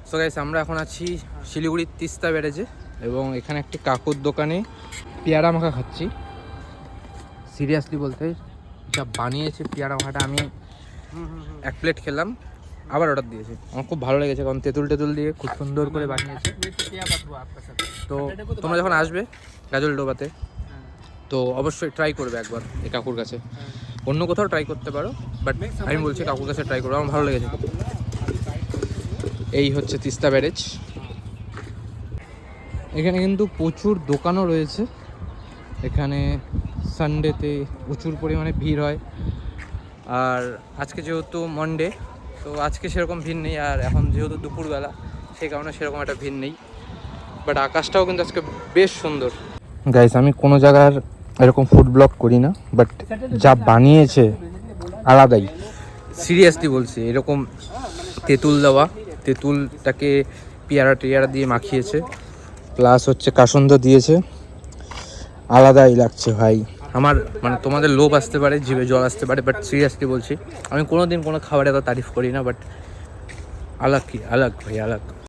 So guys আমরা এখন আছি শিলিগুড়ির তিস্তা ব্যারেজে এবং এখানে একটি কাকুর দোকানে পেয়ারা মাখা খাচ্ছি। সিরিয়াসলি বলতে যা বানিয়েছে পেয়ারা মাখাটা, আমি এক প্লেট খেলাম, আবার অর্ডার দিয়েছি। আমার খুব ভালো লেগেছে কারণ তেঁতুল টেতুল দিয়ে খুব সুন্দর করে বানিয়েছে। তো তোমরা যখন আসবে গাজলডোবাতে তো অবশ্যই ট্রাই করবে একবার এই কাকুর কাছে। অন্য কোথাও ট্রাই করতে পারো, বাট আমি বলছি কাকুর কাছে ট্রাই করবো, আমার ভালো লেগেছে খুব। এই হচ্ছে তিস্তা ব্যারেজ। এখানে কিন্তু প্রচুর দোকানও রয়েছে। এখানে সানডেতে প্রচুর পরিমাণে ভিড় হয়, আর আজকে যেহেতু মনডে তো আজকে সেরকম ভিড় নেই, আর এখন যেহেতু দুপুরবেলা সেই কারণে সেরকম একটা ভিড় নেই। বাট আকাশটাও কিন্তু আজকে বেশ সুন্দর। গাইস আমি কোনো জায়গার এরকম ফুড ব্লগ করি না, বাট যা বানিয়েছে আলাদাই। সিরিয়াসলি বলছি, এরকম তেঁতুল দেওয়া, তেঁতুলটাকে পেয়ারা টেয়ারা দিয়ে মাখিয়েছে, প্লাস হচ্ছে কাসুন্দ দিয়েছে, আলাদাই লাগছে ভাই। আমার মানে তোমাদের লোভ আসতে পারে, জিভে জল আসতে পারে, বাট সিরিয়াসলি বলছি আমি কোনো দিন কোনো খাবারে এত তারিফ করি না, বাট আলাগ কি আলাগ ভাই, আলাগ।